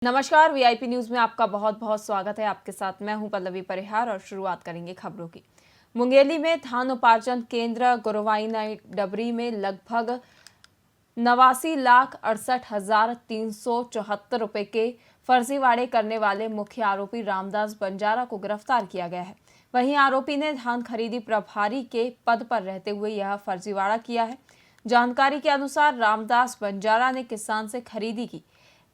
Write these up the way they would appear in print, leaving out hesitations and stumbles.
नमस्कार। VIP news में आपका बहुत बहुत स्वागत है। आपके साथ मैं हूं पल्लवी परिहार और शुरुआत करेंगे खबरों की। मुंगेली में धान उपार्जन केंद्र गुरुवाई डबरी में लगभग 89,68,374 रुपए के फर्जीवाड़े करने वाले मुख्य आरोपी रामदास बंजारा को गिरफ्तार किया गया है। वहीं आरोपी ने धान खरीदी प्रभारी के पद पर रहते हुए यह फर्जीवाड़ा किया है। जानकारी के अनुसार रामदास बंजारा ने किसान से खरीदी की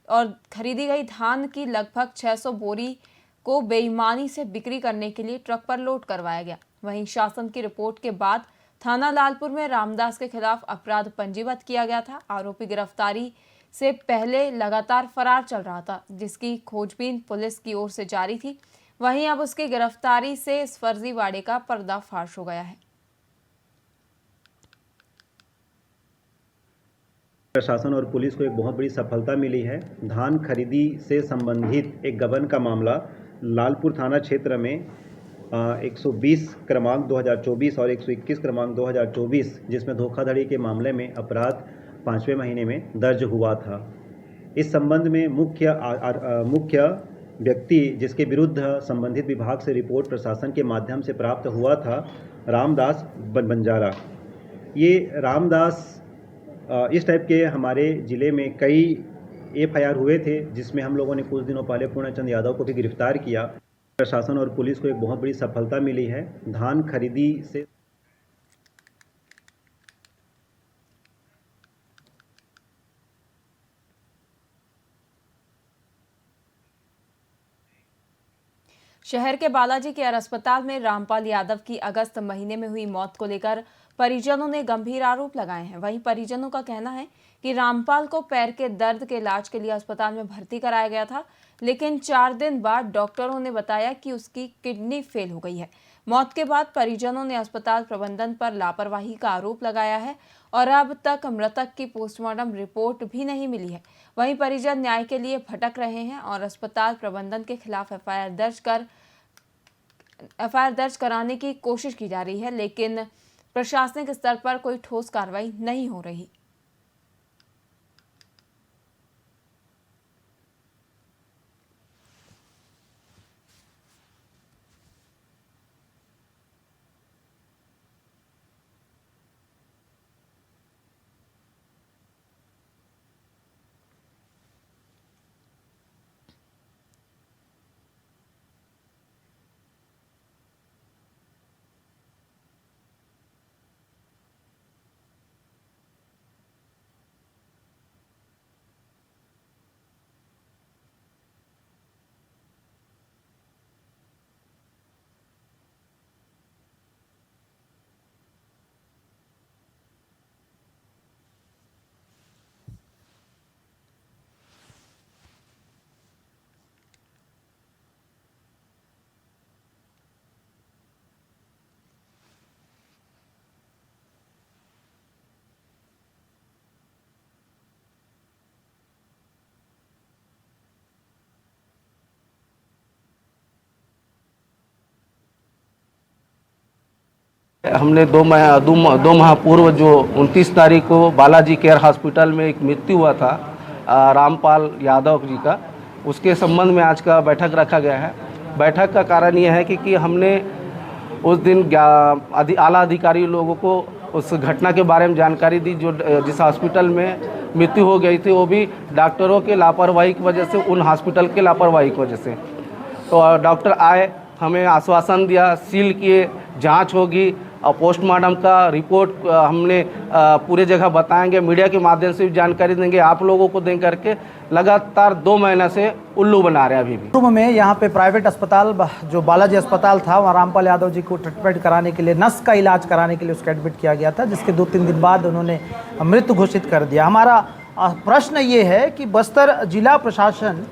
और खरीदी गई धान की लगभग 600 बोरी को बेईमानी से बिक्री करने के लिए ट्रक पर लोड करवाया गया। वहीं शासन की रिपोर्ट के बाद थाना लालपुर में रामदास के खिलाफ अपराध पंजीबद्ध किया गया था। आरोपी गिरफ्तारी से पहले लगातार फरार चल रहा था, जिसकी खोजबीन पुलिस की ओर से जारी थी। वहीं अब उसकी गिरफ्तारी से इस फर्जीवाड़े का पर्दाफाश हो गया है। प्रशासन और पुलिस को एक बहुत बड़ी सफलता मिली है। धान खरीदी से संबंधित एक गबन का मामला लालपुर थाना क्षेत्र में 120 क्रमांक 2024 और 121 क्रमांक 2024 जिसमें धोखाधड़ी के मामले में अपराध 5वें महीने में दर्ज हुआ था। इस संबंध में मुख्य व्यक्ति जिसके विरुद्ध संबंधित विभाग से रिपोर्ट प्रशासन के माध्यम से प्राप्त हुआ था, रामदास बंजारा। ये रामदास इस टाइप के हमारे ज़िले में कई एफआईआर हुए थे, जिसमें हम लोगों ने कुछ दिनों पहले पूर्णचंद यादव को भी गिरफ्तार किया। प्रशासन और पुलिस को एक बहुत बड़ी सफलता मिली है। धान खरीदी से शहर के बालाजी केयर अस्पताल में रामपाल यादव की अगस्त महीने में हुई मौत को लेकर परिजनों ने गंभीर आरोप लगाए हैं। वहीं परिजनों का कहना है कि रामपाल को पैर के दर्द के इलाज के लिए अस्पताल में भर्ती कराया गया था, लेकिन 4 दिन बाद डॉक्टरों ने बताया कि उसकी किडनी फेल हो गई है। मौत के बाद परिजनों ने अस्पताल प्रबंधन पर लापरवाही का आरोप लगाया है और अब तक मृतक की पोस्टमार्टम रिपोर्ट भी नहीं मिली है। वहीं परिजन न्याय के लिए भटक रहे हैं और अस्पताल प्रबंधन के खिलाफ एफआईआर दर्ज कराने की कोशिश की जा रही है, लेकिन प्रशासनिक स्तर पर कोई ठोस कार्रवाई नहीं हो रही। हमने दो माह पूर्व जो 29 तारीख को बालाजी केयर हॉस्पिटल में एक मृत्यु हुआ था रामपाल यादव जी का, उसके संबंध में आज का बैठक रखा गया है। बैठक का कारण यह है कि हमने उस दिन आला अधिकारी लोगों को उस घटना के बारे में जानकारी दी, जो जिस हॉस्पिटल में मृत्यु हो गई थी वो भी डॉक्टरों के लापरवाही की वजह से, उन हॉस्पिटल के लापरवाही की वजह से। तो डॉक्टर आए, हमें आश्वासन दिया, सील किए, जांच होगी और पोस्टमार्टम का रिपोर्ट हमने पूरे जगह बताएंगे, मीडिया के माध्यम से भी जानकारी देंगे, आप लोगों को दें करके लगातार 2 महीने से उल्लू बना रहे हैं। अभी भी पूर्व में यहाँ पे प्राइवेट अस्पताल जो बालाजी अस्पताल था, वहाँ रामपाल यादव जी को ट्रीटमेंट कराने के लिए, नस का इलाज कराने के लिए उसको एडमिट किया गया था, जिसके 2-3 दिन बाद उन्होंने मृत्यु घोषित कर दिया। हमारा प्रश्न ये है कि बस्तर जिला प्रशासन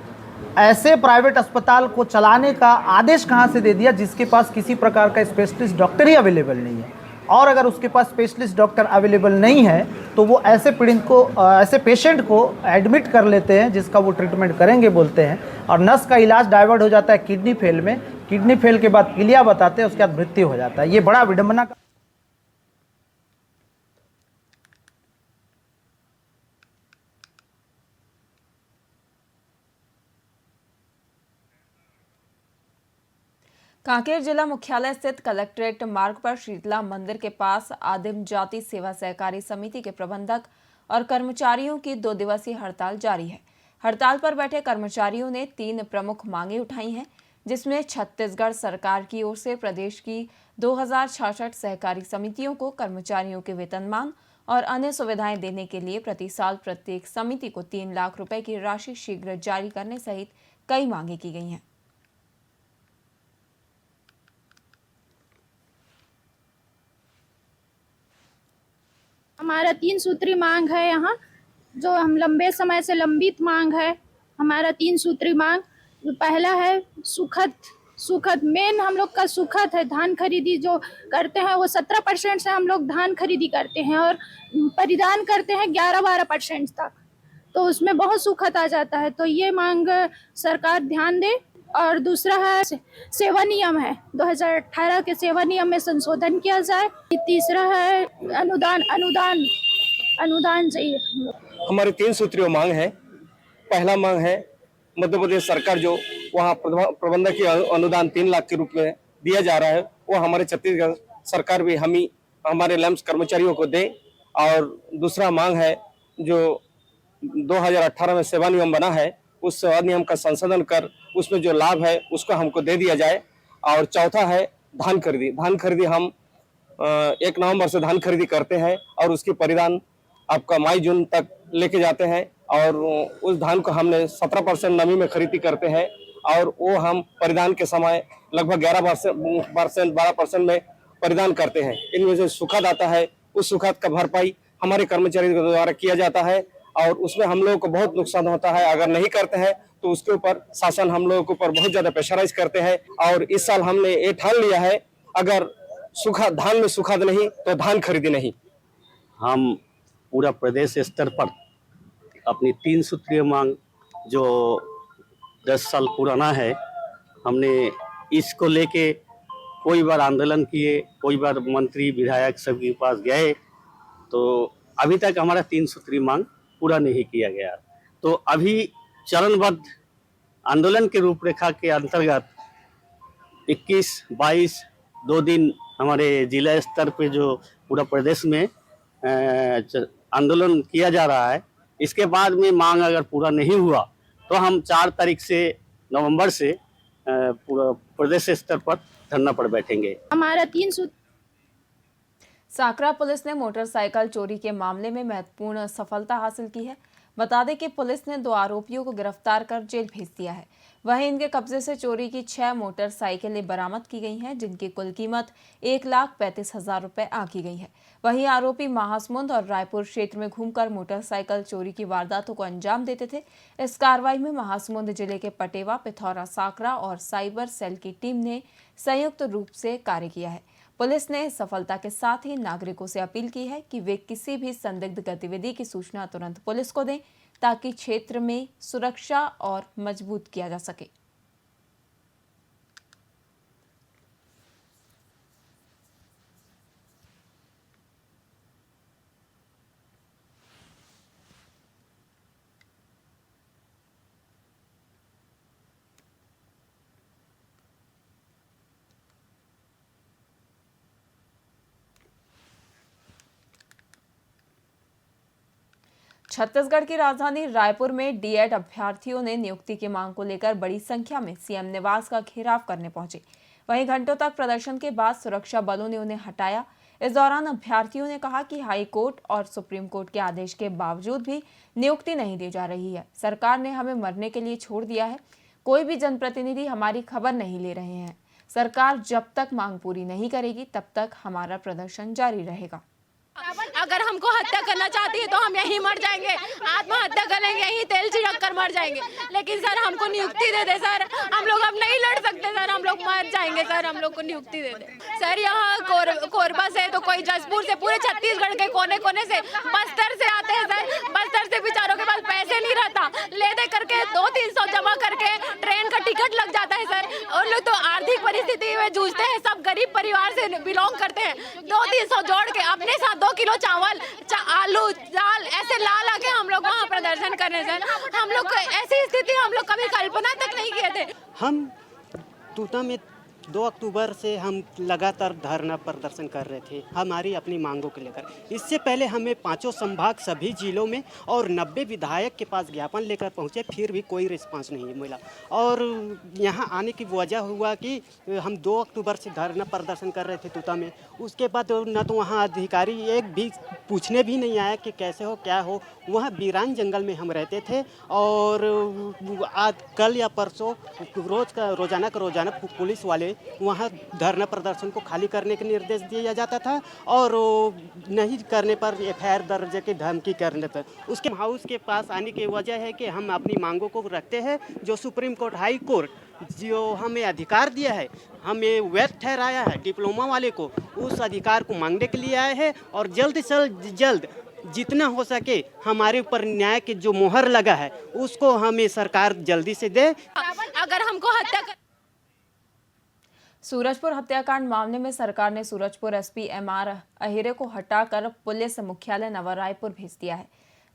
ऐसे प्राइवेट अस्पताल को चलाने का आदेश कहां से दे दिया जिसके पास किसी प्रकार का स्पेशलिस्ट डॉक्टर ही अवेलेबल नहीं है। और अगर उसके पास स्पेशलिस्ट डॉक्टर अवेलेबल नहीं है तो वो ऐसे पीड़ित को, ऐसे पेशेंट को एडमिट कर लेते हैं, जिसका वो ट्रीटमेंट करेंगे बोलते हैं, और नस का इलाज डाइवर्ट हो जाता है किडनी फेल में। किडनी फेल के बाद पीलिया बताते हैं, उसके बाद मृत्यु हो जाता है। ये बड़ा विडंबना का कांकेर जिला मुख्यालय स्थित कलेक्ट्रेट मार्ग पर शीतला मंदिर के पास आदिम जाति सेवा सहकारी समिति के प्रबंधक और कर्मचारियों की 2 दिवसीय हड़ताल जारी है। हड़ताल पर बैठे कर्मचारियों ने 3 प्रमुख मांगे उठाई हैं, जिसमें छत्तीसगढ़ सरकार की ओर से प्रदेश की 2066 सहकारी समितियों को कर्मचारियों के वेतनमान और अन्य सुविधाएं देने के लिए प्रति साल प्रत्येक समिति को 3 लाख रुपए की राशि शीघ्र जारी करने सहित कई मांगे की गई हैं। हमारा 3 सूत्री मांग है यहाँ, जो हम लंबे समय से लंबित मांग है। हमारा 3 सूत्री मांग, जो पहला है सुखद मेन हम लोग का सुखद है। धान खरीदी जो करते हैं वो 17% से हम लोग धान खरीदी करते हैं और परिधान करते हैं 11-12% तक, तो उसमें बहुत सुखद आ जाता है। तो ये मांग सरकार ध्यान दे। और दूसरा है सेवा नियम है, 2018 के सेवा नियम में संशोधन किया जाए। तीसरा है अनुदान चाहिए। हमारी 3 सूत्रीय मांग है। पहला मांग है मध्य प्रदेश सरकार जो वहाँ प्रबंधक की अनुदान 3 लाख के रूप में दिया जा रहा है, वो हमारे छत्तीसगढ़ सरकार भी हमारे लैम्स कर्मचारियों को दे। और दूसरा मांग है जो 2018 में सेवा नियम बना है, उस सेवा नियम का संशोधन कर उसमें जो लाभ है उसको हमको दे दिया जाए। और चौथा है धान खरीदी हम 1 नवंबर से धान खरीदी करते हैं और उसकी परिधान आपका मई जून तक लेके जाते हैं। और उस धान को हमने 17% नमी में खरीदी करते हैं और वो हम परिधान के समय लगभग 12% में परिधान करते हैं। इनमें जो सुखाद आता है उस सुखाद का भरपाई हमारे कर्मचारियों के द्वारा किया जाता है और उसमें हम लोगों को बहुत नुकसान होता है। अगर नहीं करते हैं तो उसके ऊपर शासन हम लोगों के ऊपर बहुत ज्यादा प्रेशराइज करते हैं। और इस साल हमने ये ठान लिया है, अगर धान में सुखाद नहीं तो धान खरीदी नहीं। हम पूरा प्रदेश स्तर पर अपनी 3 सूत्रीय मांग जो 10 साल पुराना है, हमने इसको लेके कोई बार आंदोलन किए, कोई बार मंत्री विधायक सबके पास गए, तो अभी तक हमारा 3 सूत्रीय मांग पूरा नहीं किया गया। तो अभी चरणबद्ध आंदोलन के रूपरेखा के अंतर्गत 21-22 2 दिन हमारे जिला स्तर पे जो पूरा प्रदेश में आंदोलन किया जा रहा है। इसके बाद में मांग अगर पूरा नहीं हुआ तो हम 4 तारीख से नवंबर से पूरा प्रदेश स्तर पर धरना पर बैठेंगे। हमारा 3 सूत्री साकरा पुलिस ने मोटरसाइकिल चोरी के मामले में महत्वपूर्ण सफलता हासिल की है। बता दें कि पुलिस ने 2 आरोपियों को गिरफ्तार कर जेल भेज दिया है। वहीं इनके कब्जे से चोरी की 6 मोटरसाइकिलें बरामद की गई हैं, जिनकी कुल कीमत 1,35,000 रुपए आंकी गई है। वहीं आरोपी महासमुंद और रायपुर क्षेत्र में घूमकर मोटरसाइकिल चोरी की वारदातों को अंजाम देते थे। इस कार्रवाई में महासमुंद जिले के पटेवा, पिथौरा, साकरा और साइबर सेल की टीम ने संयुक्त रूप से कार्य किया है। पुलिस ने सफलता के साथ ही नागरिकों से अपील की है कि वे किसी भी संदिग्ध गतिविधि की सूचना तुरंत पुलिस को दें, ताकि क्षेत्र में सुरक्षा और मजबूत किया जा सके। छत्तीसगढ़ की राजधानी रायपुर में डीएड अभ्यर्थियों ने नियुक्ति की मांग को लेकर बड़ी संख्या में सीएम निवास का घेराव करने पहुंचे। वहीं घंटों तक प्रदर्शन के बाद सुरक्षा बलों ने उन्हें हटाया। इस दौरान अभ्यर्थियों ने कहा कि हाई कोर्ट और सुप्रीम कोर्ट के आदेश के बावजूद भी नियुक्ति नहीं दी जा रही है। सरकार ने हमें मरने के लिए छोड़ दिया है। कोई भी जनप्रतिनिधि हमारी खबर नहीं ले रहे हैं। सरकार जब तक मांग पूरी नहीं करेगी तब तक हमारा प्रदर्शन जारी रहेगा। अगर हमको हत्या करना चाहती है तो हम यहीं मर जाएंगे, आत्महत्या करेंगे, यहीं तेल छिड़क कर मर जाएंगे। लेकिन सर हमको नियुक्ति दे दे सर, हम लोग अब नहीं लड़ सकते सर, हम लोग मर जाएंगे सर, हम लोग को नियुक्ति दे दे सर। यहाँ कोरबा से तो कोई जसपुर से, पूरे छत्तीसगढ़ के कोने कोने से, बस्तर से आते हैं सर। बस्तर से बेचारों के पास पैसे नहीं रहता, ले दे करके 200-300 जमा करके ट्रेन का टिकट लग जाता है सर। और लोग तो आर्थिक परिस्थिति में जूझते हैं, सब गरीब परिवार से बिलोंग करते हैं। 200-300 जोड़ के अपने साथ 2 किलो चावल, आलू, दाल ऐसे ला के हम लोग वहाँ प्रदर्शन कर रहे हैं सर। हम लोग को ऐसी स्थिति हम लोग कभी कल्पना तक नहीं किए थे। हम तूता में 2 अक्टूबर से हम लगातार धरना प्रदर्शन कर रहे थे हमारी अपनी मांगों को लेकर। इससे पहले हमें पांचों संभाग सभी जिलों में और 90 विधायक के पास ज्ञापन लेकर पहुंचे, फिर भी कोई रिस्पांस नहीं मिला। और यहाँ आने की वजह हुआ कि हम 2 अक्टूबर से धरना प्रदर्शन कर रहे थे तूता में। उसके बाद न तो वहाँ अधिकारी एक भी पूछने भी नहीं आया कि कैसे हो क्या हो। वहाँ वीरान जंगल में हम रहते थे और आज कल या परसों रोजाना पुलिस वाले वहाँ धरना प्रदर्शन को खाली करने के निर्देश दिया जाता था और नहीं करने पर एफआईआर दर्ज की धमकी करने पर उसके हाउस के पास आने की वजह है कि हम अपनी मांगों को रखते हैं। जो सुप्रीम कोर्ट हाई कोर्ट जो हमें अधिकार दिया है, हमें वैध ठहराया है डिप्लोमा वाले को, उस अधिकार को मांगने के लिए आए हैं और जल्द से जल्द जितना हो सके हमारे ऊपर न्याय की जो मोहर लगा है उसको हमें सरकार जल्दी से दे। अगर हमको हत्या सूरजपुर हत्याकांड मामले में सरकार ने सूरजपुर एसपी एमआर अहिरे को हटाकर पुलिस मुख्यालय नवरायपुर भेज दिया है,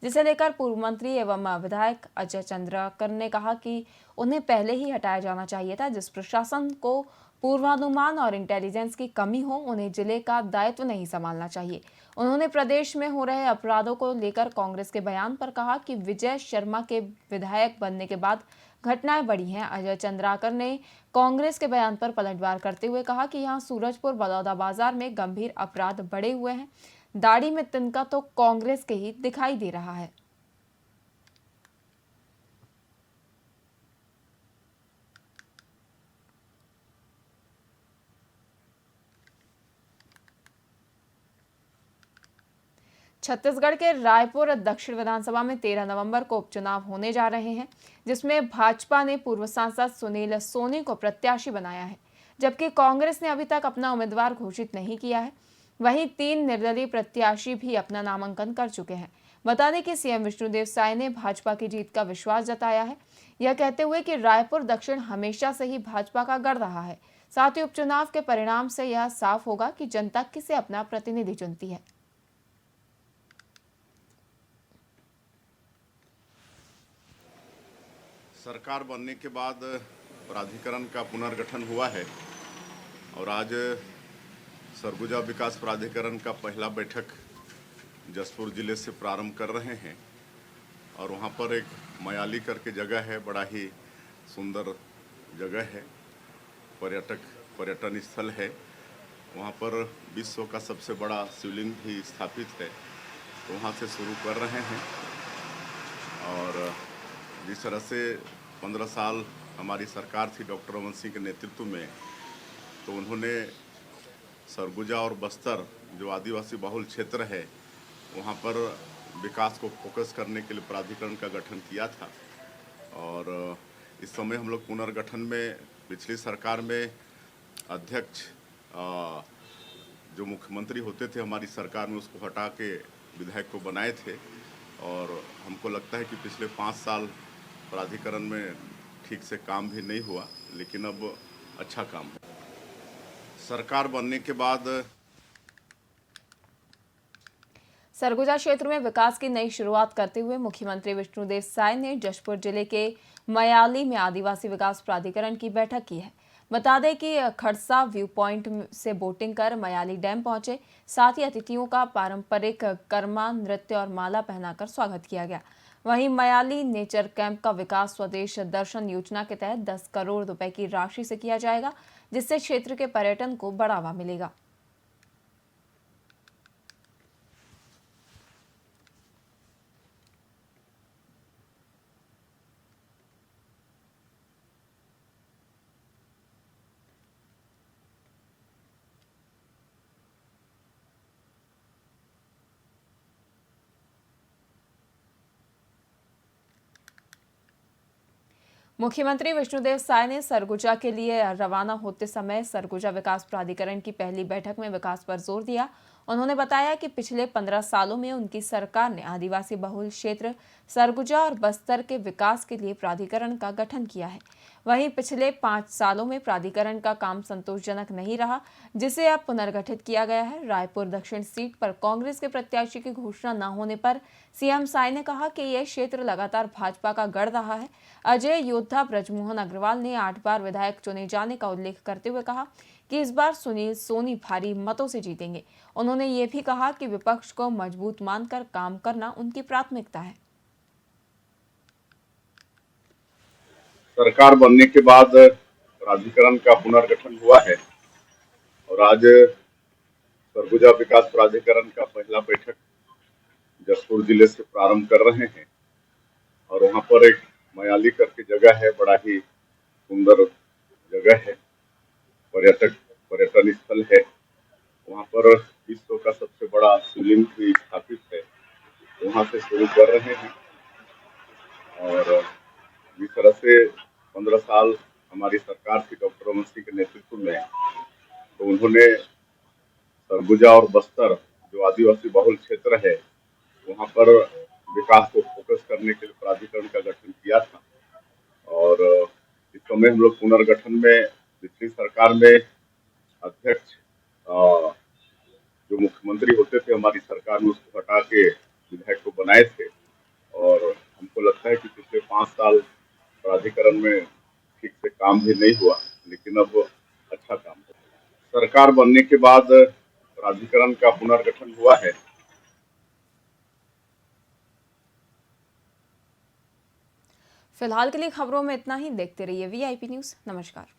जिसे लेकर पूर्व मंत्री एवं विधायक अजय चंद्राकर ने कहा कि उन्हें पहले ही हटाया जाना चाहिए था। जिस प्रशासन को पूर्वानुमान और इंटेलिजेंस की कमी हो, उन्हें जिले का दायित्व नहीं संभालना चाहिए। उन्होंने प्रदेश में हो रहे अपराधों को लेकर कांग्रेस के बयान पर कहा कि विजय शर्मा के विधायक बनने के बाद घटनाएं बढ़ी हैं। अजय चंद्राकर ने कांग्रेस के बयान पर पलटवार करते हुए कहा कि यहां सूरजपुर बलौदा बाजार में गंभीर अपराध बढ़े हुए हैं। दाढ़ी में तिनका तो कांग्रेस के ही दिखाई दे रहा है। छत्तीसगढ़ के रायपुर दक्षिण विधानसभा में 13 नवंबर को उपचुनाव होने जा रहे हैं, जिसमें भाजपा ने पूर्व सांसद सुनील सोनी को प्रत्याशी बनाया है, जबकि कांग्रेस ने अभी तक अपना उम्मीदवार घोषित नहीं किया है। वहीं 3 निर्दलीय प्रत्याशी भी अपना नामांकन कर चुके हैं। बता दें कि सीएम विष्णुदेव साय ने भाजपा की जीत का विश्वास जताया है, यह कहते हुए कि रायपुर दक्षिण हमेशा से ही भाजपा का गढ़ रहा है। साथ ही उपचुनाव के परिणाम से यह साफ होगा कि जनता किसे अपना प्रतिनिधि चुनती है। सरकार बनने के बाद प्राधिकरण का पुनर्गठन हुआ है और आज सरगुजा विकास प्राधिकरण का पहला बैठक जसपुर जिले से प्रारंभ कर रहे हैं और वहाँ पर एक मयाली करके जगह है, बड़ा ही सुंदर जगह है, पर्यटन स्थल है। वहाँ पर विश्व का सबसे बड़ा शिवलिंग भी स्थापित है, तो वहाँ से शुरू कर रहे हैं। और जिस तरह से 15 साल हमारी सरकार थी डॉक्टर रमन सिंह के नेतृत्व में, तो उन्होंने सरगुजा और बस्तर जो आदिवासी बहुल क्षेत्र है वहाँ पर विकास को फोकस करने के लिए प्राधिकरण का गठन किया था। और इस समय हम लोग पुनर्गठन में पिछली सरकार में अध्यक्ष जो मुख्यमंत्री होते थे हमारी सरकार में, उसको हटा के विधायक को बनाए थे। और हमको लगता है कि पिछले 5 साल प्राधिकरण में ठीक से काम भी नहीं हुआ, लेकिन अब अच्छा काम है। सरकार बनने के बाद सरगुजा क्षेत्र में विकास की नई शुरुआत करते हुए मुख्यमंत्री विष्णुदेव साय ने जशपुर जिले के मयाली में आदिवासी विकास प्राधिकरण की बैठक की है। बता दें कि खड़सा व्यू पॉइंट से बोटिंग कर मयाली डैम पहुंचे, साथ ही अतिथियों का पारंपरिक कर्मा नृत्य और माला पहनाकर स्वागत किया गया। वहीं मयाली नेचर कैंप का विकास स्वदेश दर्शन योजना के तहत 10 करोड़ रुपए की राशि से किया जाएगा, जिससे क्षेत्र के पर्यटन को बढ़ावा मिलेगा। मुख्यमंत्री विष्णुदेव साय ने सरगुजा के लिए रवाना होते समय सरगुजा विकास प्राधिकरण की पहली बैठक में विकास पर जोर दिया उन्होंने बताया कि पिछले 15 सालों में उनकी सरकार ने आदिवासी बहुल क्षेत्र सरगुजा और बस्तर के विकास के लिए प्राधिकरण का गठन किया है। वहीं पिछले 5 सालों में प्राधिकरण का काम संतोषजनक नहीं रहा, जिसे अब पुनर्गठित किया गया है। रायपुर दक्षिण सीट पर कांग्रेस के प्रत्याशी की घोषणा न होने पर सीएम साय ने कहा कि यह क्षेत्र लगातार भाजपा का गढ़ रहा है। अजय योद्धा ब्रजमोहन अग्रवाल ने 8 बार विधायक चुने जाने का उल्लेख करते हुए कहा कि इस बार सुनील सोनी भारी मतों से जीतेंगे। उन्होंने ये भी कहा कि विपक्ष को मजबूत मानकर काम करना उनकी प्राथमिकता है। सरकार बनने के बाद प्राधिकरण का पुनर्गठन हुआ है और आज सरगुजा विकास प्राधिकरण का पहला बैठक जसपुर जिले से प्रारंभ कर रहे हैं और वहां पर एक मयाली करके जगह है, बड़ा ही सुंदर जगह है, पर्यटन स्थल है। वहां पर विश्व का सबसे बड़ा शिवलिंग भी स्थापित है, वहां से शुरू कर रहे हैं। और जिस तरह से 15 साल हमारी सरकार थी डॉक्टर रमन सिंह के नेतृत्व में, तो उन्होंने सरगुजा और बस्तर जो आदिवासी बहुल क्षेत्र है वहां पर विकास को फोकस करने के लिए प्राधिकरण का गठन किया था। और इस समय हम लोग पुनर्गठन में पिछली सरकार में अध्यक्ष जो मुख्यमंत्री होते थे हमारी सरकार में, उसको हटा के विधायक को बनाए थे। और हमको लगता है कि पिछले 5 साल प्राधिकरण में ठीक से काम भी नहीं हुआ, लेकिन अब अच्छा काम हुआ। सरकार बनने के बाद प्राधिकरण का पुनर्गठन हुआ है। फिलहाल के लिए खबरों में इतना ही। देखते रहिए VIP न्यूज़। नमस्कार।